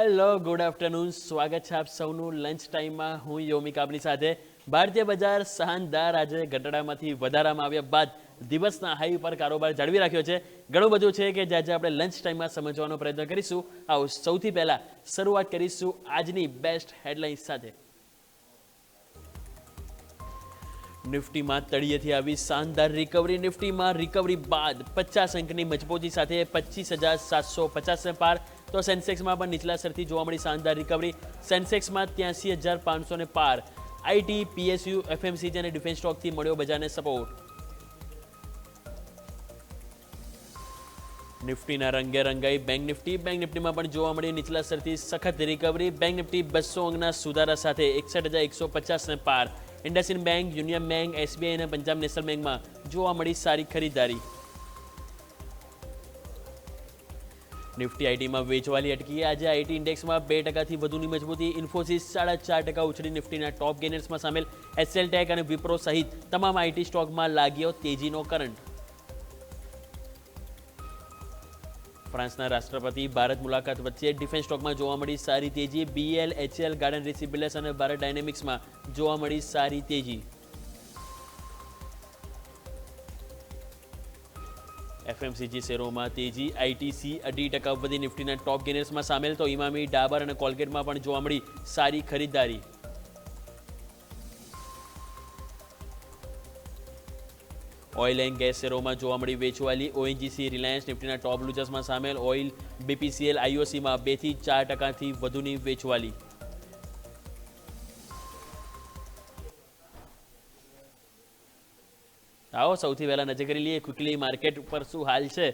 Hello good afternoon, સ્વાગત છે આપ સૌનું લંચ ટાઈમમાં. હું યોમિક આપની સાથે. ભારતીય બજાર શાનદાર આજે ઘટાડામાંથી વધારામાં આવ્યા બાદ દિવસના હાઈ પર કારોબાર જાળવી રાખ્યો છે. ઘણું બધું છે કે જે આજે આપણે લંચ ટાઈમમાં સમજવાનો પ્રયત્ન કરીશું. આવો સૌથી પહેલા શરૂઆત કરીશું આજની બેસ્ટ હેડલાઇન્સ સાથે. નિફ્ટીમાં તળિયેથી આવી શાનદાર રિકવરી. નિફ્ટીમાં રિકવરી બાદ 50 અંકની મજબૂતી સાથે 25,750 પાર. તો સેન્સેક્સમાં પણ નીચલા સ્તરથી જોવા મળી શાનદાર રિકવરી. સેન્સેક્સમાં 83,500 પાર. આઈટી, પીએસયુ, એફએમસીજી અને ડિફેન્સ સ્ટોકથી મળ્યો બજારને સપોર્ટ. નિફ્ટીના રંગે રંગાઈ બેંક નિફ્ટી. બેંક નિફ્ટીમાં પણ જોવા મળી નીચલા સ્તરથી સખત રિકવરી. બેંક નિફ્ટી 200 અંકના સુધારા સાથે 61,150 પાર. IndusInd bank, union bank, SBI અને પંજાબ નેશનલ બેંકમાં જોવા મળી સારી ખરીદારી. નિફ્ટી આઈટીમાં વેચવાલી અટકી. આજે આઈટી ઇન્ડેક્સમાં 2%થી વધુની મજબૂતી. ઇન્ફોસિસ 4.5% ઉછળી નિફ્ટીના ટોપ ગેનર્સમાં સામેલ. એચસીએલ ટેક અને વિપ્રો સહિત તમામ આઈટી સ્ટોકમાં લાગ્યો તેજીનો કરંટ. ફ્રાન્સના રાષ્ટ્રપતિ ભારત મુલાકાત વચ્ચે ડિફેન્સ સ્ટોકમાં જોવા મળી સારી તેજી. બીએલ, એચએલ, ગાર્ડન રીસી બિલ્ડર્સ અને ભારત ડાયનેમિક્સમાં જોવા મળી સારી તેજી. એફએમસીજી શેરોમાં તેજી. આઈટીસી 2.5% વધી નિફ્ટીના ટોપ ગેનર્સમાં સામેલ. તો ઇમામી, ડાબર અને કોલગેટમાં પણ જોવા મળી સારી ખરીદારી. ઓઇલ એન્ડ ગેસ શેરોમાં જોવા મળી વેચવાલી. ઓએનજીસી, રિલાયન્સ નિફ્ટીના ટોપ લૂઝર્સમાં સામેલ. ઓઇલ, બીપીસીએલ, આઈઓસીમાં 2થી 4%થી વધુની વેચવાલી. આવો સૌથી પહેલા નજર કરી લઈએ ક્વિકલી માર્કેટ ઉપર શું હાલ છે.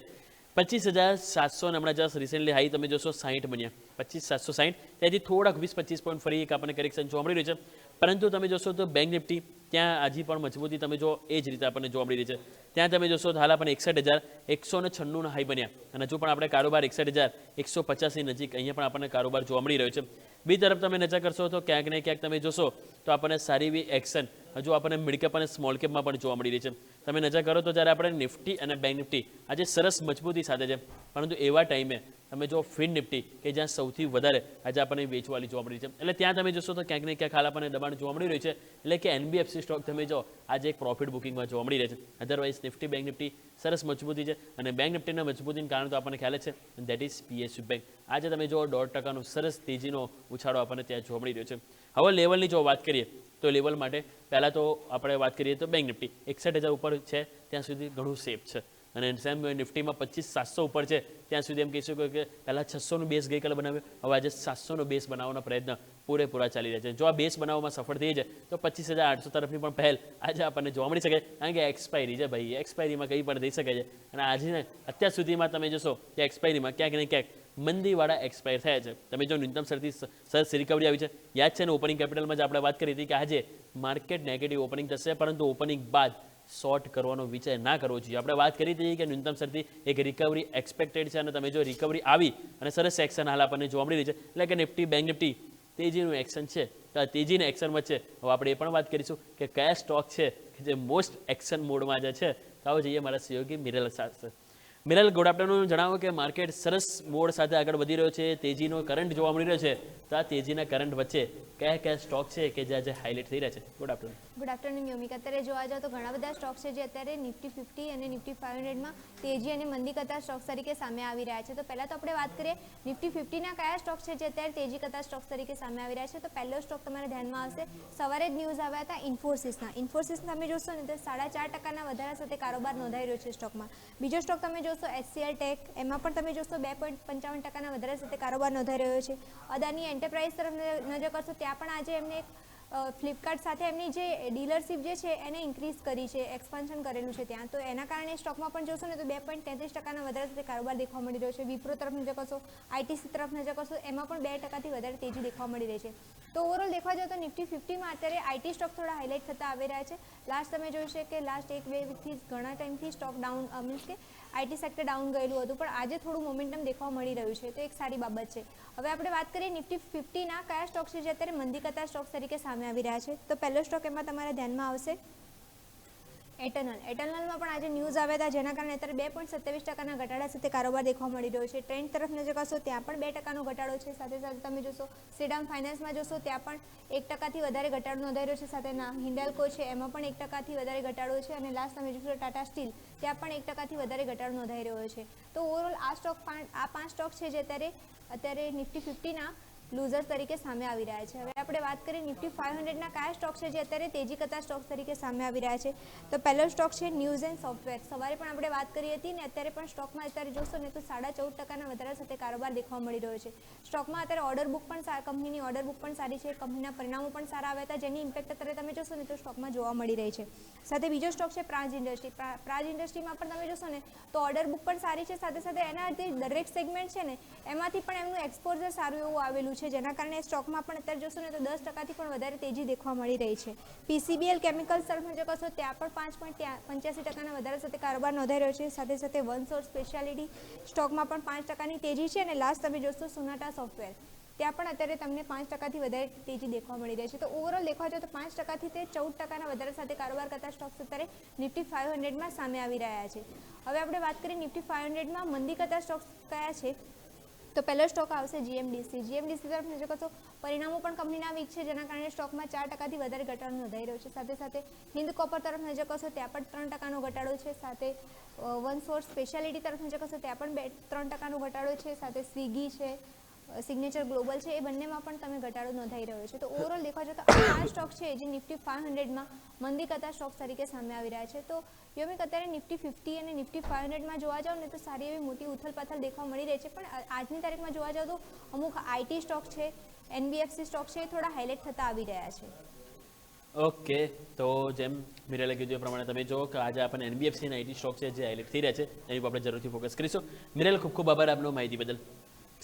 25,700 હમણાં જસ્ટ રિસેન્ટલી હાઈ તમે જોશો 60 બન્યા. 25,760 ત્યાંથી થોડાક 20-25 પોઈન્ટ ફરી એક આપણને કરેક્શન જોવા મળી રહ્યું છે. પરંતુ તમે જોશો તો બેંક નિફ્ટી ત્યાં હજી પણ મજબૂતી તમે જો એ જ રીતે આપણને જોવા મળી રહી છે. ત્યાં તમે જોશો તો હાલ આપણને 61,196 હાઈ બન્યા અને હજુ પણ આપણે કારોબાર 61,150 ની નજીક અહીંયા પણ આપણને કારોબાર જોવા મળી રહ્યો છે. બીજી તરફ તમે નજર કરશો તો ક્યાંક ને ક્યાંક તમે જોશો તો આપણને સારી એવી એક્શન હજુ આપણને મિડ કેપ અને સ્મોલ કેપમાં પણ જોવા મળી રહી છે. તમે નજર કરો તો જ્યારે આપણે નિફ્ટી અને બેંક નિફ્ટી આજે સરસ મજબૂતી સાથે છે, પરંતુ એવા ટાઈમે તમે જો ફિન નિફ્ટી કે જ્યાં સૌથી વધારે આજે આપણને વેચવાલી જોવા મળી છે, એટલે ત્યાં તમે જોશો તો ક્યાંક ને ક્યાંક હાલ આપણને દબાણ જોવા મળી રહ્યું છે. એટલે કે એનબીએફસી સ્ટોક તમે જો આજે એક પ્રોફિટ બુકિંગમાં જોવા મળી રહે છે. અધરવાઇઝ નિફ્ટી બેંક નિફ્ટી સરસ મજબૂતી છે અને બેંક નિફ્ટીના મજબૂતીનું કારણ તો આપણને ખ્યાલ જ છે, દેટ ઇઝ પીએસયુ બેંક. આજે તમે જો 1.5%નો સરસ તેજીનો ઉછાળો આપણને ત્યાં જોવા મળી રહ્યો છે. હવે લેવલની જો વાત કરીએ તો લેવલ માટે પહેલાં તો આપણે વાત કરીએ તો બેંક નિફ્ટી 61,000 ઉપર છે, ત્યાં સુધી ઘણું સેફ છે. અને સેમ નિફ્ટીમાં 25,700 ઉપર છે, ત્યાં સુધી એમ કહીશું કે પહેલાં 600નો બેઝ ગઈકાલે બનાવ્યો, હવે આજે 700નો બેઝ બનાવવાનો પ્રયત્ન પૂરેપૂરા ચાલી રહ્યા છે. જો આ બેઝ બનાવવામાં સફળ થઈ જાય તો 25,800 તરફની પણ પહેલ આજે આપણને જોવા મળી શકે, કારણ કે એક્સપાયરી છે ભાઈ, એક્સપાયરીમાં કંઈ પણ થઈ શકે છે. અને આજે અત્યાર સુધીમાં તમે જોશો કે એક્સપાયરીમાં ક્યાંક ને ક્યાંક મંદીવાળા એક્સપાયર થયા છે. તમે જો ન્યૂનતમ સ્તરથી સરસ રિકવરી આવી છે. યાદ છે ને ઓપનિંગ કેપિટલમાં જ આપણે વાત કરી હતી કે આજે માર્કેટ નેગેટિવ ઓપનિંગ થશે, પરંતુ ઓપનિંગ બાદ શોર્ટ કરવાનો વિચાર ના કરવો જોઈએ. આપણે વાત કરી હતી કે ન્યૂનતમ સ્તરથી એક રિકવરી એક્સપેક્ટેડ છે અને તમે જો રિકવરી આવી અને સરસ એક્શન હાલ આપણને જોવા મળી રહી છે, એટલે કે નિફ્ટી બેંક નિફ્ટી તેજીનું એક્શન છે. તો આ તેજીના એક્શન વચ્ચે હવે આપણે એ પણ વાત કરીશું કે કયા સ્ટોક છે કે જે મોસ્ટ એક્શન મોડમાં જે છે. તો આવો જઈએ મારા સહયોગી મિરલ સાથે. મિરલ, ગુડ આફ્ટરનૂન. જણાવો કે માર્કેટ સરસ મોડ સાથે આગળ વધી રહ્યો છે, તેજીનો કરંટ જોવા મળી રહ્યો છે, તો આ તેજીના કરંટ વચ્ચે કયા કયા સ્ટોક છે કે જે આજે હાઇલાઇટ થઈ રહ્યા છે? Good afternoon. ગુડ આફ્ટરનૂન યોમિક. અત્યારે જોવા જાવ તો ઘણા બધા સ્ટોક છે જે અત્યારે નિફ્ટી 50 અને નિફ્ટી 500માં તેજી અને મંદી કરતા સ્ટોક્સ તરીકે સામે આવી રહ્યા છે. તો પહેલાં તો આપણે વાત કરીએ નિફ્ટી 50ના કયા સ્ટોક છે જે અત્યારે તેજી કરતા સ્ટોક્સ તરીકે સામે આવી રહ્યા છે. તો પહેલો સ્ટોક તમારા ધ્યાનમાં આવશે, સવારે જ ન્યૂઝ આવ્યા હતા ઇન્ફોસિસના. ઇન્ફોસિસ તમે જોશો ને તો 4.5%ના વધારા સાથે કારોબાર નોંધાઈ રહ્યો છે સ્ટોકમાં. બીજો સ્ટોક તમે જોશો એચસીએલ ટેક, એમાં પણ તમે જોશો 2.55%ના વધારા સાથે કારોબાર નોંધાઈ રહ્યો છે. અદાની એન્ટરપ્રાઇઝ તરફ નજર કરશો, ત્યાં પણ આજે એમને ફ્લિપકાર્ટ સાથે એમની જે ડીલરશીપ જે છે એને ઇન્ક્રીઝ કરી છે, એક્સપાન્શન કરેલું છે ત્યાં, તો એના કારણે સ્ટોકમાં પણ જોશો ને તો 2.33%ના વધારા સાથે કારોબાર દેખવા મળી રહ્યો છે. વિપ્રો તરફ નજર કરશો, આઈટીસી તરફ નજર કરશો, એમાં પણ 2%થી વધારે તેજી દેખવા મળી રહી છે. તો ઓવરઓલ દેખવા જાવ તો નિફ્ટી 50માં અત્યારે આઈટી સ્ટોક થોડા હાઇલાઇટ થતા આવી રહ્યા છે. લાસ્ટ તમે જોયું છે કે લાસ્ટ 1-2 વીકથી ઘણા ટાઈમથી સ્ટોક ડાઉન મીન્સ કે આઈટી સેક્ટર ડાઉન ગયેલું હતું, પણ આજે થોડું મોમેન્ટમ દેખવા મળી રહ્યું છે, તો એક સારી બાબત છે. હવે આપણે વાત કરીએ નિફ્ટી 50ના કયા સ્ટોક છે જે અત્યારે મંદી કરતા સ્ટોક્સ તરીકે સામે આવી રહ્યા છે. તો પહેલો સ્ટોક એમાં તમારા ધ્યાનમાં આવશે એટર્નલમાં પણ આજે ન્યૂઝ આવ્યા હતા, જેના કારણે અત્યારે 2.27% ઘટાડા સાથે કારોબાર દેખવા મળી રહ્યો છે. ટ્રેન્ડ તરફ નજર કરશો ત્યાં પણ 2% ઘટાડો છે. સાથે સાથે તમે જોશો શ્રીરામ ફાઇનાન્સમાં જોશો ત્યાં પણ 1%થી વધારે ઘટાડો નોંધાઈ રહ્યો છે. સાથે હિન્ડાલ્કો છે એમાં પણ 1%થી વધારે ઘટાડો છે. અને લાસ્ટ તમે જોશો ટાટા સ્ટીલ ત્યાં પણ 1%થી વધારે ઘટાડો નોંધાઈ રહ્યો છે. તો ઓવરઓલ આ પાંચ સ્ટોક છે જે અત્યારે નિફ્ટી 50ના લૂઝર્સ તરીકે સામે આવી રહ્યા છે. હવે આપણે વાત કરીએ નિફ્ટી 500ના કયા સ્ટોક છે જે અત્યારે તેજી કરતા સ્ટોક તરીકે સામે આવી રહ્યા છે. તો પહેલો સ્ટોક છે ન્યૂઝ એન્ડ સોફ્ટવેર. સવારે પણ આપણે વાત કરી હતી ને અત્યારે પણ સ્ટોકમાં અત્યારે જોશો ને તો 14.5% વધારા સાથે કારોબાર દેખવા મળી રહ્યો છે. સ્ટોકમાં અત્યારે ઓર્ડર બુક પણ કંપનીની ઓર્ડર બુક પણ સારી છે. કંપનીના પરિણામો પણ સારા આવ્યા હતા, જેની ઇમ્પેક્ટ અત્યારે તમે જોશો ને તો સ્ટોકમાં જોવા મળી રહી છે. સાથે બીજો સ્ટોક છે પ્રાજ ઇન્ડસ્ટ્રી. પ્રાજ ઇન્ડસ્ટ્રીમાં પણ તમે જોશો ને તો ઓર્ડર બુક પણ સારી છે. સાથે સાથે એના જે દરેક સેગમેન્ટ છે ને એમાંથી પણ એમનું એક્સપોઝર સારું એવું આવેલું છે, જેના કારણે સ્ટોકમાં પણ અત્યારે જોશો ને તો 10%થી પણ વધારે તેજી દેખવા મળી રહી છે. પીસીબીએલ કેમિકલ્સ તરફ નજર કરશો ત્યાં પણ 5.85%ના વધારા સાથે કારોબાર નોંધાઈ રહ્યો છે. સાથે સાથે વનસોર્સ સ્પેશિયાલિટી સ્ટોકમાં પણ 5%ની તેજી છે. અને લાસ્ટ તમે જોશો સોનાટા સોફ્ટવેર ત્યાં પણ અત્યારે તમને 5%થી વધારે તેજી દેખવા મળી રહી છે. તો ઓવરઓલ દેખવા જાય તો 5%થી તે 14%ના વધારા સાથે કારોબાર કરતા સ્ટોક્સ અત્યારે નિફ્ટી 500માં સામે આવી રહ્યા છે. હવે આપણે વાત કરીએ નિફ્ટી 500માં મંદી કરતા સ્ટોક્સ કયા છે. તો પહેલો સ્ટોક આવશે જીએમડીસી. જીએમડીસી તરફ નજર કરશો પરિણામો પણ કંપનીના વીક છે, જેના કારણે સ્ટોકમાં 4%થી વધારે ઘટાડો નોંધાઈ રહ્યો છે. સાથે સાથે હિન્દ કોપર તરફ નજર કરશો ત્યાં પણ 3%નો ઘટાડો છે. સાથે વનસોર્સ સ્પેશિયાલિટી તરફ નજર કરશો ત્યાં પણ 3%નો ઘટાડો છે. સાથે સ્વિગી છે, સિગ્નેચર ગ્લોબલ છે, એ બંનેમાં પણ તમે ઘટાડો નોંધાઈ રહ્યો છે. તો ઓવરઓલ દેખવા જોઈએ તો આ સ્ટોક છે જે નિફ્ટી 500માં મંદી કરતા સ્ટોક તરીકે સામે આવી રહ્યા છે. તો યોમિક અત્યારે નિફ્ટી 50 અને નિફ્ટી 500માં જોવા જાવ ને તો સારી એવી મોટી ઉથલપાથલ દેખવા મળી રહી છે. પણ આજની તારીખમાં જોવા જાવ તો અમુક આઈટી સ્ટોક છે, એનબીએફસી સ્ટોક છે, એ થોડા હાઇલાઇટ થતા આવી રહ્યા છે. ઓકે, તો જેમ મિરેલે કીધું એ પ્રમાણે તમે જો કે આજે આપણને એનબીએફસી અને આઈટી સ્ટોક છે જે હાઇલાઇટ થઈ રહ્યા છે એની પર આપણે જરૂરથી ફોકસ કરીશું. મિરેલ, ખૂબ ખૂબ આભાર આપનો માહિતી બદલ.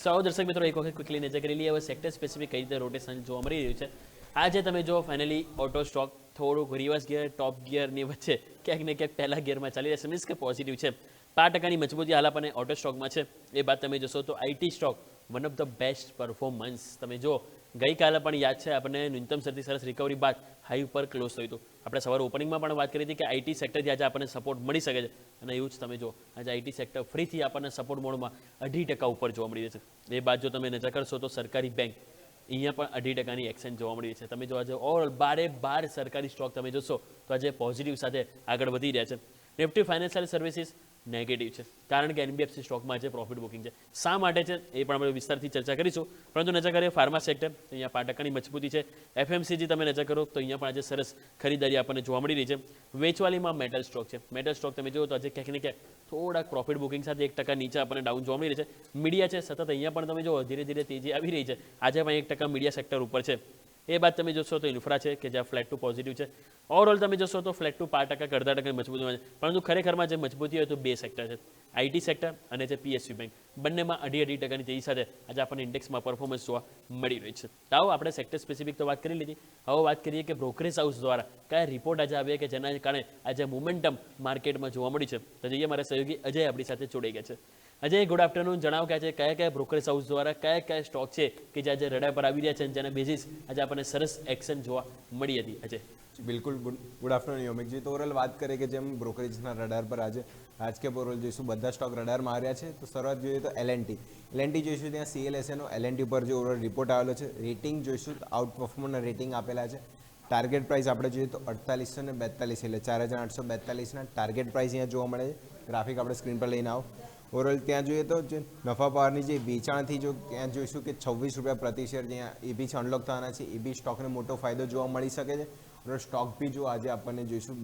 સૌ દર્શક મિત્રો એક વખત ક્વિકલી નજર કરી લઈએ હવે સેક્ટર સ્પેસિફિક કઈ રીતે રોટેશન જોવા મળી રહ્યું છે. આજે તમે જો ફાઇનલી ઓટો સ્ટોક થોડુંક રિવર્સ ગિયર ટોપ ગિયરની વચ્ચે ક્યાંક ને ક્યાંક પહેલા ગિયરમાં ચાલી રહેશે, મીન્સ કે પોઝિટિવ છે. 5%ની મજબૂતી હાલ આપણને ઓટો સ્ટોકમાં છે. એ બાદ તમે જોશો તો IT stock one of the best performance. તમે જો ગઈકાલે પણ યાદ છે આપણને ન્યૂનતમ સરથી સરસ રિકવરી બાદ હાઈ ઉપર ક્લોઝ થયું હતું. આપણે સવારે ઓપનિંગમાં પણ વાત કરી હતી કે આઈટી સેક્ટરથી આજે આપણને સપોર્ટ મળી શકે છે અને એવું જ તમે જો આજે આઈટી સેક્ટર ફરીથી આપણને સપોર્ટ મોડમાં 2.5% ઉપર જોવા મળી રહે છે. એ બાદ જો તમે નજર કરશો તો સરકારી બેંક અહીંયા પણ 2.5%ની એક્શન જોવા મળી રહી છે. તમે જો આજે ઓવરઓલ 12 સરકારી સ્ટોક તમે જોશો તો આજે પોઝિટિવ સાથે આગળ વધી રહ્યા છે. નિફ્ટી ફાઇનાન્શિયલ સર્વિસીસ નેગેટિવ છે કારણ કે એનબીએફસી સ્ટોકમાં આજે પ્રોફિટ બુકિંગ છે. શા માટે છે એ પણ આપણે વિસ્તારથી ચર્ચા કરીશું. પરંતુ નજર કરીએ ફાર્મા સેક્ટર, અહીંયા 5%ની મજબૂતી છે. એફએમસીજી તમે નજર કરો તો અહીંયા પણ આજે સરસ ખરીદારી આપણને જોવા મળી રહી છે. વેચવાલીમાં મેટલ સ્ટોક છે. મેટલ સ્ટોક તમે જુઓ તો આજે ક્યાંક ને ક્યાંક થોડાક પ્રોફિટ બુકિંગ સાથે 1% નીચે આપણને ડાઉન જોવા મળી રહી છે. મીડિયા છે સતત અહીંયા પણ તમે જુઓ ધીરે ધીરે તેજી આવી રહી છે. આજે પણ 1% મીડિયા સેક્ટર ઉપર છે. એ બાદ તમે જોશો તો ઇન્ફ્રા છે કે જ્યાં ફ્લેટ ટુ પોઝિટિવ છે. ઓવરઓલ તમે જોશો તો ફ્લેટ ટુ 5% કે 1.5% મજબૂતી છે. પરંતુ ખરેખરમાં જે મજબૂતી હોય તો બે સેક્ટર છે, આઈટી સેક્ટર અને જે પીએસયુ બેંક. બંનેમાં 2.5%ની તેજી સાથે આજે આપણને ઇન્ડેક્સમાં પરફોર્મન્સ જોવા મળી રહી છે. તો આવો આપણે સેક્ટર સ્પેસિફિક તો વાત કરી લીધી. હવે વાત કરીએ કે બ્રોકરેજ હાઉસ દ્વારા કયા રિપોર્ટ આજે આવ્યા કે જેના કારણે આજે મોમેન્ટમ માર્કેટમાં જોવા મળી છે. તો જઈએ મારા સહયોગી અજય આપણી સાથે જોડાઈ ગયા છે. Ajay, good afternoon. જણાવો કે આજે કયા બ્રોકરેજ હાઉસ દ્વારા કયા સ્ટોક છે કે જે આજે રડાર પર આવી રહ્યા છે અને જેના બેઝિસ આજે આપણને સરસ એક્શન જોવા મળી હતી. અજય બિલકુલ ગુડ આફ્ટરનૂન યોમિકજી. તો ઓવરઓલ વાત કરીએ કે જેમ બ્રોકરેજના રડાર પર આજે આજકે ઓવરઓલ જોઈશું બધા સ્ટોક રડારમાં આવ્યા છે. તો શરૂઆત જોઈએ તો એલએનટી જોઈશું ત્યાં સીએલએસએનો એલએનટી પર જે ઓવરઓલ રિપોર્ટ આવેલો છે. રેટિંગ જોઈશું તો આઉટ પરફોર્મરના રેટિંગ આપેલા છે. ટાર્ગેટ પ્રાઇસ આપણે જોઈએ તો 4842 એટલે 4842ના ટાર્ગેટ પ્રાઇસ અહીંયા જોવા મળે છે. ગ્રાફિક આપણે સ્ક્રીન પર લઈને આવો. ઓવરઓલ ત્યાં જોઈએ તો જે નફા પાવરની જે વેચાણથી જો ત્યાં જોઈશું કે 26 રૂપિયા પ્રતિ શેર જ્યાં એ બી અનલોક થવાના છે. એ બી સ્ટોકને મોટો ફાયદો જોવા મળી શકે છે. સ્ટોક બી જો આજે આપણને જોઈશું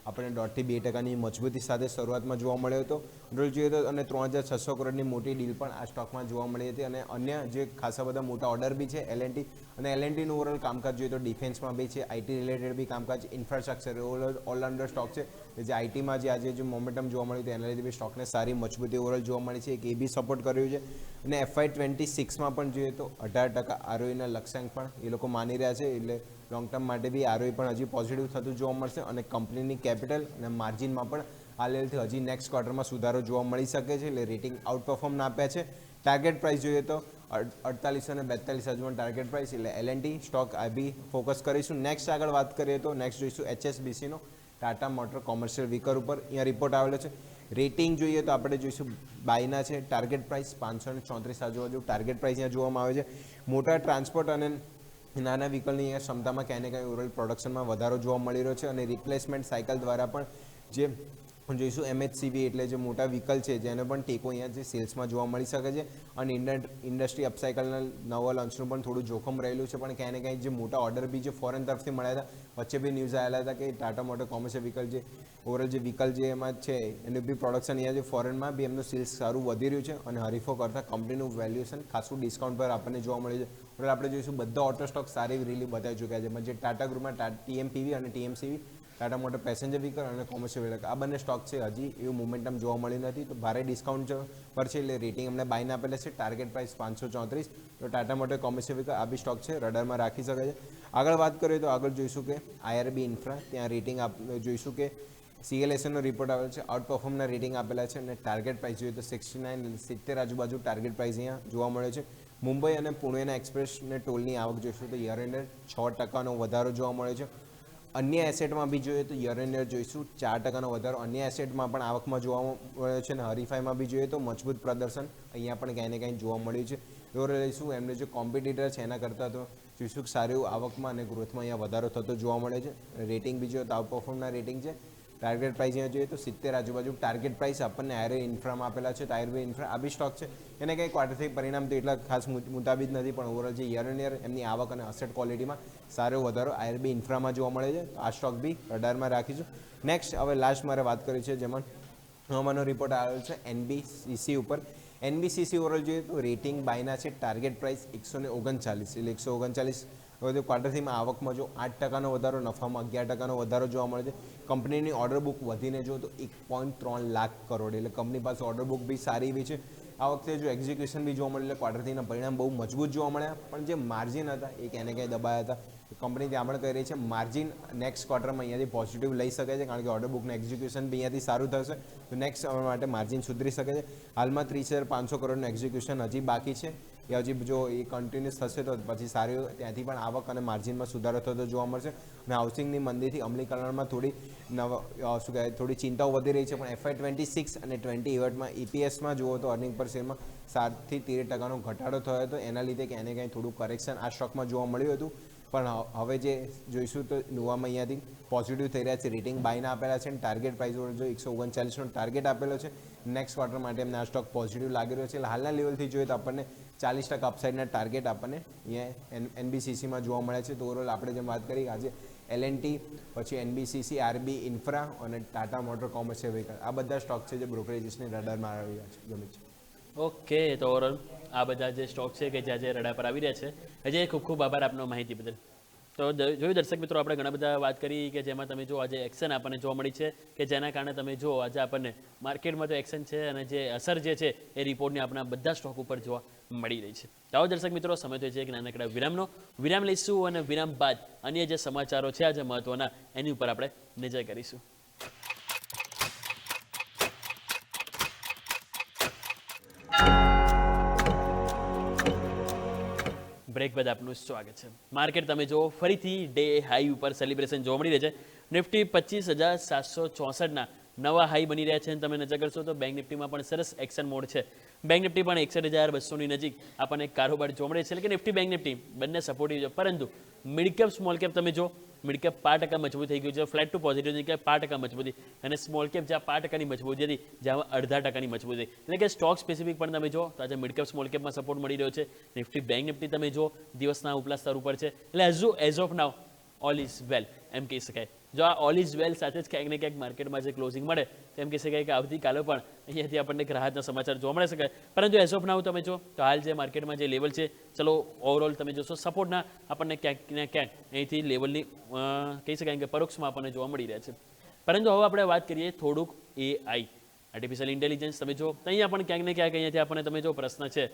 આપણે 1.5% મજબૂતી સાથે શરૂઆતમાં જોવા મળ્યો હતો. રોલ જોઈએ તો અને 3600 કરોડની મોટી ડીલ પણ આ સ્ટોકમાં જોવા મળી હતી. અને અન્ય જે ખાસા બધા મોટા ઓર્ડર બી છે એલએનટી અને એલએનટીનું ઓવરઓલ કામકાજ જોઈએ તો ડિફેન્સમાં બી છે, આઈટી રિલેટેડ બી કામકાજ, ઇન્ફ્રાસ્ટ્રક્ચર ઓલરાઉન્ડર સ્ટોક છે. જે આઈટીમાં જે આજે જે મોમેન્ટમ જોવા મળ્યું હતું એના લીધે બી સ્ટોકને સારી મજબૂતી ઓવરઓલ જોવા મળી છે. એક એ બી સપોર્ટ કર્યું છે. અને FY26માં પણ જોઈએ તો 18% આરઓઈના લક્ષ્યાંક પણ એ લોકો માની રહ્યા છે. એટલે લોંગ ટર્મ માટે બી આરઓઈ પણ હજી પોઝિટિવ થતું જોવા મળશે. અને કંપનીની કેપિટલ અને માર્જિનમાં પણ આ લેવલથી હજી નેક્સ્ટ ક્વાર્ટરમાં સુધારો જોવા મળી શકે છે. એટલે રેટિંગ આઉટ પરફોર્મ આપ્યા છે. ટાર્ગેટ પ્રાઇસ જોઈએ તો 48 અને 42 હજુ ટાર્ગેટ પ્રાઇસ. એટલે એલએનટી સ્ટોક આ બી ફોકસ કરીશું. નેક્સ્ટ આગળ વાત કરીએ તો નેક્સ્ટ જોઈશું HSBCનો. ટાટા મોટર કોમર્શિયલ વ્હીકલ ઉપર અહીંયા રિપોર્ટ આવેલો છે. રેટિંગ જોઈએ તો આપણે જોઈશું બાયના છે. ટાર્ગેટ પ્રાઇસ 534 આજુબાજુ ટાર્ગેટ પ્રાઇસ અહીંયા જોવામાં આવે છે. મોટા ટ્રાન્સપોર્ટ અને નાના વ્હીકલની અહીંયા ક્ષમતામાં ક્યાંય ને ક્યાંય ઓવરઓલ પ્રોડક્શનમાં વધારો જોવા મળી રહ્યો છે અને રિપ્લેસમેન્ટ સાયકલ દ્વારા પણ જે જોઈશું MHCV એટલે જે મોટા વ્હીકલ છે જેને પણ ટેકો અહીંયા જે સેલ્સમાં જોવા મળી શકે છે અને ઇન્ડસ્ટ્રી અપસાયકલના નવા લોન્ચનું પણ થોડું જોખમ રહેલું છે. પણ ક્યાંય ને ક્યાંય જે મોટા ઓર્ડર બી જે ફોરેન તરફથી મળ્યા હતા, વચ્ચે બી ન્યૂઝ આવેલા હતા કે ટાટા મોટર કોમર્શિયલ વ્હીકલ જે ઓવરઓલ જે વ્હીકલ જે એમાં છે એનું બી પ્રોડક્શન અહીંયા જે ફોરેનમાં બી એમનું સેલ્સ સારું વધી રહ્યું છે અને હરીફો કરતાં કંપનીનું વેલ્યુએશન ખાસું ડિસ્કાઉન્ટ પર આપણને જોવા મળ્યું છે. એટલે આપણે જોઈશું બધા ઓટો સ્ટોક સારી રીલી બતાવી ચૂક્યા છે. જે ટાટા ગ્રુપમાં TMPV અને TMCV Tata motor passenger vehicle અને કોમર્શિયલ વ્હીકલ આ બંને સ્ટોક છે હજી એવું મોમેન્ટમ જોવા મળ્યું નથી. તો ભારે ડિસ્કાઉન્ટ પર છે એટલે રેટિંગ અમને બાયને આપેલા છે. Target price 534. તો ટાટા મોટર કોમર્શિયલ વ્હીકલ આ બી સ્ટોક છે રડારમાં રાખી શકે છે. આગળ વાત કરીએ તો આગળ જોઈશું કે IRB ઇન્ફ્રા ત્યાં રેટિંગ જોઈશું કે CLSનો રિપોર્ટ આવેલો છે. આઉટ પરફોર્મના રેટિંગ આપેલા છે અને ટાર્ગેટ પ્રાઇસ જોઈએ તો 69 આજુબાજુ ટાર્ગેટ પ્રાઇસ અહીંયા જોવા મળે છે. મુંબઈ અને પુણેના એક્સપ્રેસને ટોલની આવક જોઈશું તો યર એન્ડ 6% વધારો જોવા મળે છે. અન્ય એસેટમાં બી જોઈએ તો યર એન્ડ યર જોઈશું 4% વધારો અન્ય એસેટમાં પણ આવકમાં જોવા મળ્યો છે અને હરીફાઈમાં બી જોઈએ તો મજબૂત પ્રદર્શન અહીંયા પણ ક્યાંય ને ક્યાંય જોવા મળ્યું છે. એવો લઈશું એમને જે કોમ્પિટિટર છે એના કરતાં તો જોઈશું સારું આવકમાં અને ગ્રોથમાં અહીંયા વધારો થતો જોવા મળે છે. રેટિંગ બી જોઈએ તો આઉટ પરફોર્મના રેટિંગ છે. ટાર્ગેટ પ્રાઇસ અહીંયા જોઈએ તો 70 આજુબાજુ ટાર્ગેટ પ્રાઇસ આપણને IRB ઇન્ફ્રામાં આપેલા છે. તો IRB ઇન્ફ્રા આ બી સ્ટોક છે એને કંઈ ક્વાર્ટરથી પરિણામ તો એટલા ખાસ મુતાબિક નથી પણ ઓવરઓલ જે યર એન્ડ યર એમની આવક અને અસેટ ક્વોલિટીમાં સારો વધારો IRB ઇન્ફ્રામાં જોવા મળે છે. તો આ સ્ટોક બી રડારમાં રાખીશું. નેક્સ્ટ હવે લાસ્ટ મારે વાત કરી છે જેમાં હવામાનનો રિપોર્ટ આવ્યો છે NBCC ઉપર. NBCC ઓવરઓલ જોઈએ તો રેટિંગ બાયના છે. ટાર્ગેટ પ્રાઇસ 139 એટલે 139. હવે તો ક્વાર્ટરથીમાં આવકમાં જો 8%નો વધારો, નફામાં 11%નો વધારો જોવા મળે છે. કંપનીની ઓર્ડર બુક વધીને જો તો 1.3 લાખ કરોડ એટલે કંપની પાસે ઓર્ડર બુક બી સારી એવી છે. આ વખતે જો એક્ઝિક્યુશન બી જોવા મળે એટલે ક્વાર્ટરથીના પરિણામ બહુ મજબૂત જોવા મળ્યા. પણ જે માર્જિન હતા એ ક્યાંય ને ક્યાંય દબાયા હતા. કંપની ત્યાં પણ કહી રહી છે માર્જિન નેક્સ્ટ ક્વાર્ટરમાં અહીંયાથી પોઝિટિવ લઈ શકે છે કારણ કે ઓર્ડર બુકનું એક્ઝિક્યુશન બી અહીંયાથી સારું થશે. તો નેક્સ્ટ માટે માર્જિન સુધરી શકે છે. હાલમાં 30,500 કરોડનું એક્ઝિક્યુશન હજી બાકી છે. એ હજી જો એ કન્ટિન્યુઅસ થશે તો પછી સારી ત્યાંથી પણ આવક અને માર્જિનમાં સુધારો થતો જોવા મળશે. અને હાઉસિંગની મંદીથી અમલીકરણમાં થોડી ચિંતાઓ વધી રહી છે. પણ FY26 અને 28માં EPSમાં જુઓ તો અર્નિંગ પર શેરમાં 7 થી 13%નો ઘટાડો થયો હતો. એના લીધે ક્યાંય ને ક્યાંય થોડું કરેક્શન આ સ્ટોકમાં જોવા મળ્યું હતું. પણ હવે જે જોઈશું તો નોવામાં અહીંયાથી પોઝિટિવ થઈ રહ્યા છે. રેટિંગ બાયના આપેલા છે અને ટાર્ગેટ પ્રાઇસ જો 139નો ટાર્ગેટ આપેલો છે. નેક્સ્ટ ક્વાર્ટર માટે એમને આ સ્ટોક પોઝિટિવ લાગી રહ્યો છે. એટલે હાલના લેવલથી જોઈએ તો આપણને 40% અપસાઇડના ટાર્ગેટ આપણને અહીંયા NBCCમાં જોવા મળે છે. તો ઓવરઓલ આપણે જેમ વાત કરી આજે L&T પછી NBCC, RB ઇન્ફ્રા અને ટાટા મોટર કોમર્શિયલ વ્હીકલ આ બધા સ્ટોક છે જે બ્રોકરેજીસની રડારમાં આવી રહ્યા છે. ગમે છે. ઓકે તો ઓવરઓલ આ બધા જે સ્ટોક છે કે જ્યાં જે રડા પર આવી રહ્યા છે અજય ખૂબ ખૂબ આભાર આપનો માહિતી બદલ. તો જોયું દર્શક મિત્રો આપણે ઘણા બધા વાત કરી કે જેમાં તમે જો આજે એક્શન આપણને જોવા મળી છે કે જેના કારણે તમે જો આજે આપણને માર્કેટમાં તો એક્શન છે અને જે અસર જે છે એ રિપોર્ટની આપણા બધા સ્ટોક ઉપર જોવા મળી રહી છે. તો આવો દર્શક મિત્રો સમય થયો છે એક નાનકડા વિરામ લઈશું અને વિરામ બાદ અન્ય જે સમાચારો છે આજે મહત્વના એની ઉપર આપણે નજર કરીશું. બ્રેક બાદ આપનું સ્વાગત છે. માર્કેટ તમે જો ફરીથી ડે હાઈ ઉપર સેલિબ્રેશન જોવા મળી રહી છે. નિફ્ટી 25,764ના નવા હાઈ બની રહ્યા છે અને તમે નજર કરશો તો બેંક નિફ્ટીમાં પણ સરસ એક્શન મોડ છે. બેંક નિફ્ટી પણ 61,200ની નજીક આપણને કારોબાર જોવા મળે છે. એટલે કે નિફ્ટી બેંક નિફ્ટી બંને સપોર્ટિવ છે. પરંતુ મિડ કેપ સ્મોલ કેપ તમે જો મિડ કેપ 5% મજબૂત થઈ ગયું છે. ફ્લેટ ટુ પોઝિટિવ કે 5% મજબૂતી અને સ્મોલ કેપ જ્યાં 5%ની મજબૂતી હતી જ્યાં 0.5%ની મજબૂતી. એટલે કે સ્ટોક સ્પેસિફિક પણ તમે જો તો આજે મિડ કેપ સ્મોલ કેપમાં સપોર્ટ મળી રહ્યો છે. નિફ્ટી બેંક નિફ્ટી તમે જો દિવસના ઉપલા સ્તર ઉપર છે. એટલે as of now all is well એમ કહી શકાય. જો આ ઓલ ઇઝ વેલ સાથે જ ક્યાંક ને ક્યાંક માર્કેટમાં જે ક્લોઝિંગ મળે તો એમ કહી શકાય કે આવતીકાલે પણ અહીંયાથી આપણને રાહતના સમાચાર જોવા મળી શકાય. પરંતુ એઝ ઓફ નાવ તમે જો તો હાલ જે માર્કેટમાં જે લેવલ છે ચલો ઓવરઓલ તમે જોશો સપોર્ટના આપણને ક્યાંક ને ક્યાંક અહીંથી લેવલની કહી શકાય કે પરોક્ષમાં આપણને જોવા મળી રહ્યા છે. પરંતુ હવે આપણે વાત કરીએ થોડુંક AI આર્ટિફિશિયલ ઇન્ટેલિજન્સ તમે જો તો અહીંયા પણ ક્યાંક ને ક્યાંક અહીંયાથી આપણને તમે જો પ્રશ્ન છે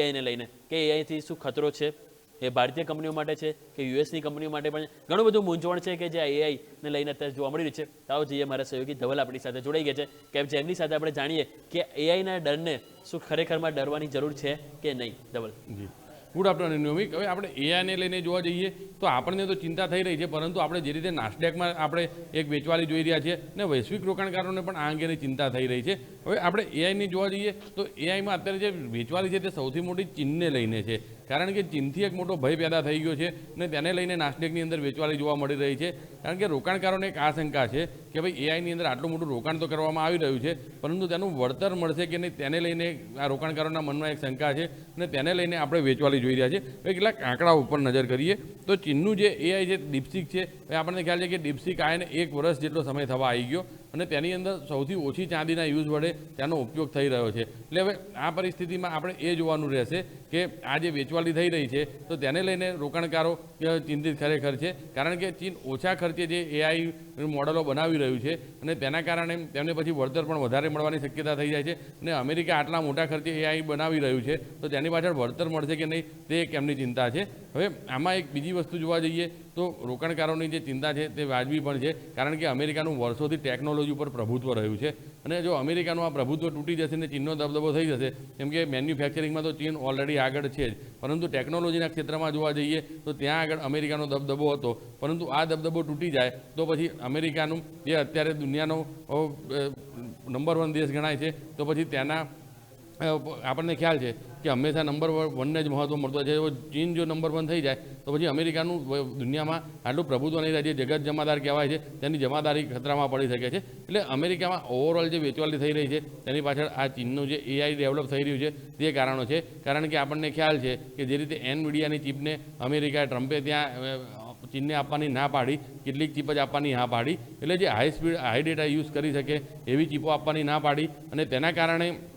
AIને લઈને કે AIથી શું ખતરો છે. એ ભારતીય કંપનીઓ માટે છે કે યુએસની કંપનીઓ માટે પણ ઘણું બધું મૂંઝવણ છે કે જે AIને લઈને અત્યારે જોવા મળી રહ્યું છે. તાવ જઈએ મારા સહયોગી ધવલ આપણી સાથે જોડાઈ ગયા છે કે જેમની સાથે આપણે જાણીએ કે AIના ડરને શું ખરેખરમાં ડરવાની જરૂર છે કે નહીં. ધવલ જી ગુડ આફ્ટરનૂન નિયમિક. હવે આપણે એઆઈને લઈને જોવા જઈએ તો આપણને તો ચિંતા થઈ રહી છે, પરંતુ આપણે જે રીતે નાસ્ડેકમાં આપણે એક વેચવાલી જોઈ રહ્યા છીએ ને વૈશ્વિક રોકાણકારોને પણ આ અંગેની ચિંતા થઈ રહી છે. હવે આપણે એઆઈની જોવા જઈએ તો એઆઈમાં અત્યારે જે વેચવાલી છે તે સૌથી મોટી ચીનને લઈને છે, કારણ કે ચીનથી એક મોટો ભય પેદા થઈ ગયો છે અને તેને લઈને નાસ્ડેકની અંદર વેચવાલી જોવા મળી રહી છે. કારણ કે રોકાણકારોને એક આશંકા છે કે ભાઈ એઆઈની અંદર આટલું મોટું રોકાણ તો કરવામાં આવી રહ્યું છે, પરંતુ તેનું વળતર મળશે કે નહીં તેને લઈને આ રોકાણકારોના મનમાં એક શંકા છે અને તેને લઈને આપણે વેચવાલી જોઈ રહ્યા છે. હવે કેટલાક આંકડા ઉપર નજર કરીએ તો ચીનનું જે એઆઈ છે ડીપસીક છે, હવે આપણને ખ્યાલ છે કે ડીપસીક આને 1 વર્ષ જેટલો સમય થવા આવી ગયો અને તેની અંદર સૌથી ઓછી ચાંદીના યુઝ વડે તેનો ઉપયોગ થઈ રહ્યો છે. એટલે હવે આ પરિસ્થિતિમાં આપણે એ જોવાનું રહેશે કે આ જે વેચવાલી થઈ રહી છે તો તેને લઈને રોકાણકારો ચિંતિત ખરેખર છે, કારણ કે ચીન ઓછા ખર્ચે જે એઆઈ મોડલો બનાવી રહ્યું છે અને તેના કારણે તેમને પછી વળતર પણ વધારે મળવાની શક્યતા થઈ જાય છે. અને અમેરિકા આટલા મોટા ખર્ચે એઆઈ બનાવી રહ્યું છે તો તેની પાછળ વળતર મળશે કે નહીં તે એક એમની ચિંતા છે. હવે આમાં એક બીજી વસ્તુ જોવા જઈએ તો રોકાણકારોની જે ચિંતા છે તે વાજબી પણ છે, કારણ કે અમેરિકાનું વર્ષોથી ટેકનોલોજી ઉપર પ્રભુત્વ રહ્યું છે અને જો અમેરિકાનું આ પ્રભુત્વ તૂટી જશે ને ચીનનો દબદબો થઈ જશે, કેમ કે મેન્યુફેક્ચરિંગમાં તો ચીન ઓલરેડી આગળ છે જ, પરંતુ ટેકનોલોજીના ક્ષેત્રમાં જોવા જઈએ તો ત્યાં આગળ અમેરિકાનો દબદબો હતો, પરંતુ આ દબદબો તૂટી જાય તો પછી અમેરિકાનું જે અત્યારે દુનિયાનો નંબર 1 દેશ ગણાય છે તો પછી તેના આપણને ખ્યાલ છે કે હંમેશા નંબર 1ને જ મહત્ત્વ મળતો છે. જો ચીન જો નંબર 1 થઈ જાય તો પછી અમેરિકાનું દુનિયામાં આટલું પ્રભુત્વ નહીં રહે, જે જગત જમાદાર કહેવાય છે તેની જમાદારી ખતરામાં પડી શકે છે. એટલે અમેરિકામાં ઓવરઓલ જે વેચવાલી થઈ રહી છે તેની પાછળ આ ચીનનું જે એઆઈ ડેવલપ થઈ રહ્યું છે તે કારણો છે. કારણ કે આપણને ખ્યાલ છે કે જે રીતે એનવીડિયાની ચીપને અમેરિકાએ ટ્રમ્પે ત્યાં ચીનને આપવાની ના પાડી, કેટલીક ચીપ જ આપવાની ના પાડી, એટલે જે હાઈ ડેટા યુઝ કરી શકે એવી ચીપો આપવાની ના પાડી અને તેના કારણે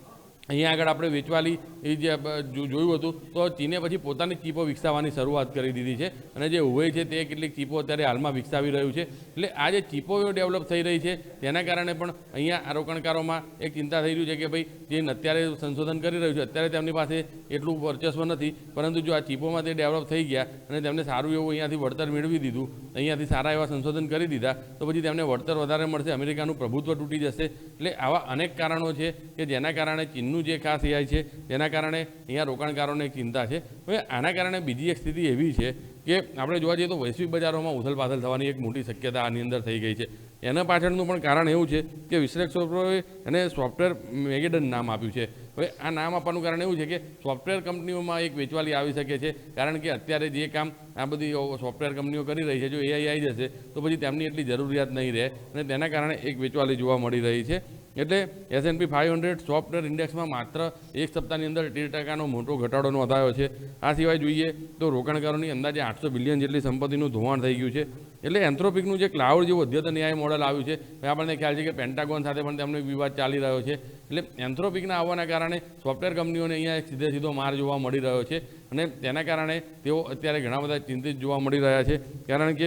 અહીંયા આગળ આપણે વેચવાલી એ જે જોયું હતું તો ચીને પછી પોતાની ચીપો વિકસાવવાની શરૂઆત કરી દીધી છે અને જે હુવેઈ છે તે કેટલીક ચીપો અત્યારે હાલમાં વિકસાવી રહ્યું છે. એટલે આ જે ચીપો ડેવલપ થઈ રહી છે તેના કારણે પણ અહીંયા આ રોકાણકારોમાં એક ચિંતા થઈ રહ્યું છે કે ભાઈ જે અત્યારે સંશોધન કરી રહ્યું છે અત્યારે તેમની પાસે એટલું વર્ચસ્વ નથી, પરંતુ જો આ ચીપોમાં તે ડેવલપ થઈ ગયા અને તેમને સારું એવું અહીંયાથી વળતર મેળવી દીધું, અહીંયાથી સારા એવા સંશોધન કરી દીધા તો પછી તેમને વળતર વધારે મળશે, અમેરિકાનું પ્રભુત્વ તૂટી જશે. એટલે આવા અનેક કારણો છે કે જેના કારણે ચીનનું જે ખાસ એઆઈ છે તેના કારણે અહીંયા રોકાણકારોને એક ચિંતા છે. હવે આના કારણે બીજી એક સ્થિતિ એવી છે કે આપણે જોવા જઈએ તો વૈશ્વિક બજારોમાં ઉથલપાથલ થવાની એક મોટી શક્યતા આની અંદર થઈ ગઈ છે. એના પાછળનું પણ કારણ એવું છે કે વિશ્લેષકોએ એને સોફ્ટવેર મેગેડન નામ આપ્યું છે. હવે આ નામ આપવાનું કારણ એવું છે કે સોફ્ટવેર કંપનીઓમાં એક વેચવાલી આવી શકે છે, કારણ કે અત્યારે જે કામ આ બધી સોફ્ટવેર કંપનીઓ કરી રહી છે જો એઆઈ આવી જશે તો પછી તેમની એટલી જરૂરિયાત નહીં રહે અને તેના કારણે એક વેચવાલી જોવા મળી રહી છે. એટલે S&P 500 સોફ્ટવેર ઇન્ડેક્સમાં માત્ર એક સપ્તાહની અંદર 13% મોટો ઘટાડો નોંધાયો છે. આ સિવાય જોઈએ તો રોકાણકારોની અંદાજે 800 બિલિયન જેટલી સંપત્તિનું ધોવાણ થઈ ગયું છે. એટલે એન્થ્રોપિકનું જે ક્લાઉડ જેવું અદ્યતન એઆઈ મોડલ આવ્યું છે, આપણને ખ્યાલ છે કે પેન્ટાગોન સાથે પણ તેમનો વિવાદ ચાલી રહ્યો છે. એટલે એન્થ્રોપિકના આવવાના કારણે સોફ્ટવેર કંપનીઓને અહીંયા સીધો માર જોવા મળી રહ્યો છે અને તેના કારણે તેઓ અત્યારે ઘણા બધા ચિંતિત જોવા મળી રહ્યા છે, કારણ કે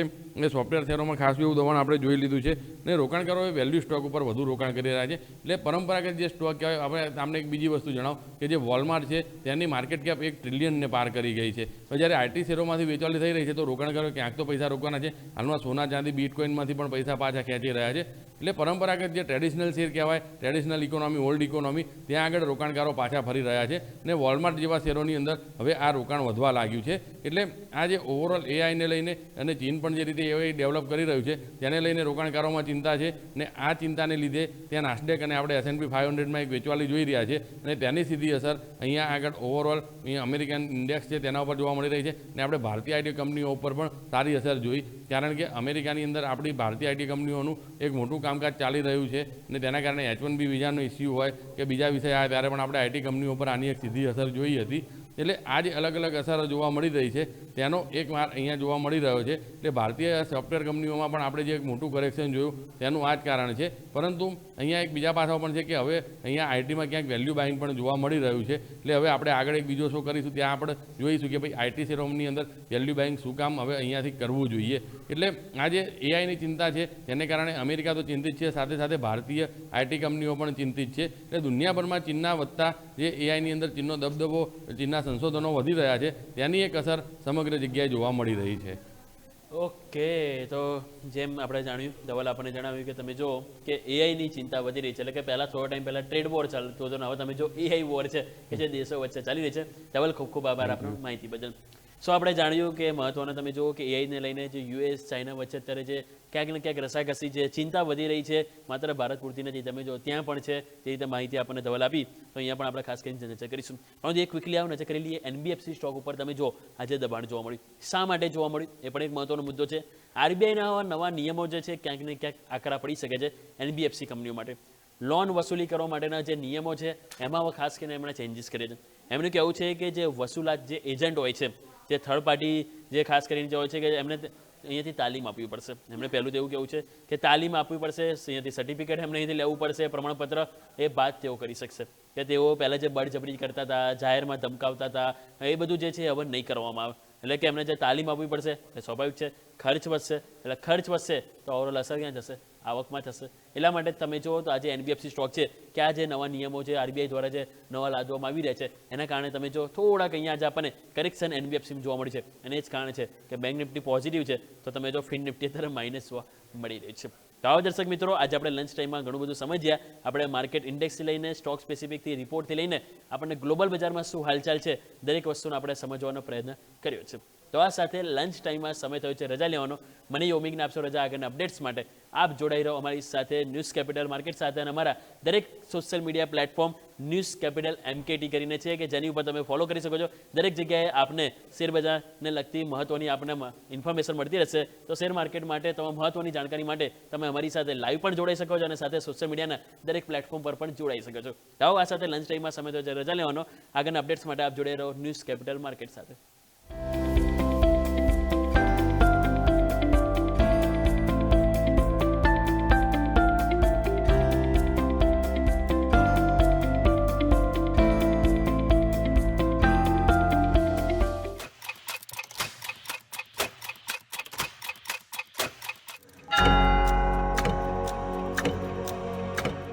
સોફ્ટવેર શેરોમાં ખાસ એવું દબાણ આપણે જોઈ લીધું છે અને રોકાણકારોએ વેલ્યુ સ્ટોક ઉપર વધુ રોકાણ કરી રહ્યા છે. એટલે પરંપરાગત જે સ્ટોક કહેવાય, આપણે તમને એક બીજી વસ્તુ જણાવો કે જે વોલમાર્ટ છે તેની માર્કેટ કેપ 1 ટ્રિલિયનને પાર કરી ગઈ છે. જ્યારે આઈટી શેરોમાંથી વેચવાલી થઈ રહી છે તો રોકાણકારો ક્યાંક તો પૈસા રોકવાના છે. હાલમાં સોના ચાંદી બિટકોઇનમાંથી પણ પૈસા પાછા ખેંચી રહ્યા છે. એટલે પરંપરાગત જે ટ્રેડિશનલ શેર કહેવાય, ટ્રેડિશનલ ઇકોનોમી, ઓલ્ડ ઇકોનોમી, ત્યાં આગળ રોકાણકારો પાછા ફરી રહ્યા છે અને વોલમાર્ટ જેવા શેરોની અંદર હવે આ રોકાણ વધવા લાગ્યું છે. એટલે આ જે ઓવરઓલ એઆઈને લઈને અને ચીન પણ જે રીતે એઆઈ ડેવલપ કરી રહ્યું છે તેને લઈને રોકાણકારોમાં ચિંતા છે અને આ ચિંતાને લીધે ત્યાં નાસ્ડેક અને આપણે S&P 500માં એક વેચવાલી જોઈ રહ્યા છે અને તેની સીધી અસર અહીંયા આગળ ઓવરઓલ અહીંયા અમેરિકન ઇન્ડેક્સ છે તેના ઉપર જોવા મળી રહી છે અને આપણે ભારતીય આઈટી કંપનીઓ ઉપર પણ સારી અસર જોઈ, કારણ કે અમેરિકાની અંદર આપણી ભારતીય આઈટી કંપનીઓનું એક મોટું કામકાજ ચાલી રહ્યું છે અને તેના કારણે H1B વિઝાનો ઇસ્યુ હોય કે બીજા વિષય આવે ત્યારે પણ આપણે આઈટી કંપનીઓ પર આની એક સીધી અસર જોઈ હતી. એટલે આ જે અલગ અલગ અસરો જોવા મળી રહી છે તેનો એક વાર અહીંયા જોવા મળી રહ્યો છે. એટલે ભારતીય સોફ્ટવેર કંપનીઓમાં પણ આપણે જે એક મોટું કરેક્શન જોયું તેનું આ જ કારણ છે. પરંતુ અહીંયા એક બીજા પાસાઓ પણ છે કે હવે અહીંયા આઈટીમાં ક્યાંક વેલ્યુ બાઇંગ પણ જોવા મળી રહ્યું છે. એટલે હવે આપણે આગળ એક બીજો શો કરીશું ત્યાં આપણે જોઈશું કે ભાઈ આઈટી શેરોની અંદર વેલ્યુ બાઇંગ શું કામ હવે અહીંયાથી કરવું જોઈએ. એટલે આ જે એઆઈની ચિંતા છે તેને કારણે અમેરિકા તો ચિંતિત છે, સાથે સાથે ભારતીય આઈટી કંપનીઓ પણ ચિંતિત છે. એટલે દુનિયાભરમાં ચીનના વધતા જે એઆઈની અંદર ચીનનો દબદબો, ચીનના સંશોધનો વધી રહ્યા છે તેની એક અસર સમગ્ર જગ્યાએ જોવા મળી રહી છે. ઓકે, તો જેમ આપણે જાણ્યું, ધવલ આપણને જણાવ્યું કે તમે જો કે એઆઈની ચિંતા વધી રહી છે, એટલે કે પહેલાં થોડો ટાઈમ પહેલાં ટ્રેડ વોર ચાલતો હતો, હવે તમે જો એઆઈ વોર છે કે જે દેશો વચ્ચે ચાલી રહી છે. ધવલ ખૂબ ખૂબ આભાર આપનો માહિતી બદલ. સો આપણે જાણ્યું કે મહત્વના તમે જુઓ કે એઆઈને લઈને જે યુએસ ચાઇના વચ્ચે અત્યારે જે ક્યાંક ને ક્યાંક રસાકસી છે, ચિંતા વધી રહી છે, માત્ર ભારત પૂરતી નથી, તમે જો ત્યાં પણ છે, તે રીતે માહિતી આપણને ધવલ આપી, તો અહીંયા પણ આપણે ખાસ કરીને નજર કરીશું. પરંતુ એક ક્વિકલી આવો નજર કરી લઈએ એનબીએફસી સ્ટોક ઉપર. તમે જો આજે દબાણ જોવા મળ્યું, શા માટે જોવા મળ્યું એ પણ એક મહત્વનો મુદ્દો છે. આરબીઆઈના નવા નિયમો જે છે ક્યાંક ને ક્યાંક આકરા પડી શકે છે એનબીએફસી કંપનીઓ માટે. લોન વસૂલી કરવા માટેના જે નિયમો છે એમાં ખાસ કરીને એમણે ચેન્જીસ કરે છે. એમનું કહેવું છે કે જે વસૂલાત જે એજન્ટ હોય છે, જે થર્ડ પાર્ટી જે ખાસ કરીને જે હોય છે કે એમને અહીંયાથી તાલીમ આપવી પડશે. એમણે પહેલું તો એવું કહેવું છે કે તાલીમ આપવી પડશે, અહીંયાથી સર્ટિફિકેટ એમને અહીંથી લેવું પડશે, પ્રમાણપત્ર, એ બાદ તેઓ કરી શકશે. કે તેઓ પહેલાં જે બળજબરી કરતા હતા, જાહેરમાં ધમકાવતા હતા, એ બધું જે છે હવે નહીં કરવામાં આવે. એટલે કે એમને જે તાલીમ આપવી પડશે એ સ્વાભાવિક છે. ખર્ચ વધશે, એટલે ખર્ચ વધશે તો ઓવરઓલ અસર ક્યાં થશે? આવકમાં થશે. એટલા માટે તમે જુઓ તો આજે એનબીએફસી સ્ટોક છે કે આ જે નવા નિયમો છે આરબીઆઈ દ્વારા જે નવા લાદવામાં આવી રહ્યા છે એના કારણે તમે જો થોડાક અહીંયા આજે આપણને કરેક્શન એનબીએફસીમાં જોવા મળી છે. અને એ જ કારણ છે કે બેંક નિફ્ટી પોઝિટિવ છે, તો તમે જો ફિન નિફ્ટી અત્યારે માઇનસ જોવા મળી રહી છે. તો આવો દર્શક મિત્રો, આજે આપણે લંચ ટાઈમમાં ઘણું બધું સમજ્યા. આપણે માર્કેટ ઇન્ડેક્સથી લઈને સ્ટોક સ્પેસિફિકથી રિપોર્ટથી લઈને આપણને ગ્લોબલ બજારમાં શું હાલચાલ છે દરેક વસ્તુનો આપણે સમજવાનો પ્રયત્ન કર્યો છે. તો આ સાથે લંચ ટાઈમમાં સમય થયો છે રજા લેવાનો. મને યોમિકને આપશો રજા. આગળના અપડેટ્સ માટે આપ જોડાઈ રહો અમારી સાથે ન્યૂઝ કેપિટલ માર્કેટ સાથે, અને અમારા દરેક social media platform news capital MKT કરીને છે કે જેની ઉપર તમે ફોલો કરી શકો છો. દરેક જગ્યાએ આપને શેરબજારને લગતી મહત્વની આપને ઇન્ફોર્મેશન મળતી રહેશે. તો શેર માર્કેટ માટે તમામ મહત્વની જાણકારી માટે તમે અમારી સાથે લાઈવ પણ જોડાઈ શકો છો અને સાથે સોશિયલ મીડિયાના દરેક પ્લેટફોર્મ પર પણ જોડાઈ શકો છો. તો આ સાથે લંચ ટાઈમમાં સમય થયો છે રજા લેવાનો. આગળના અપડેટ્સ માટે આપ જોડાઈ રહો ન્યૂઝ કેપિટલ માર્કેટ સાથે.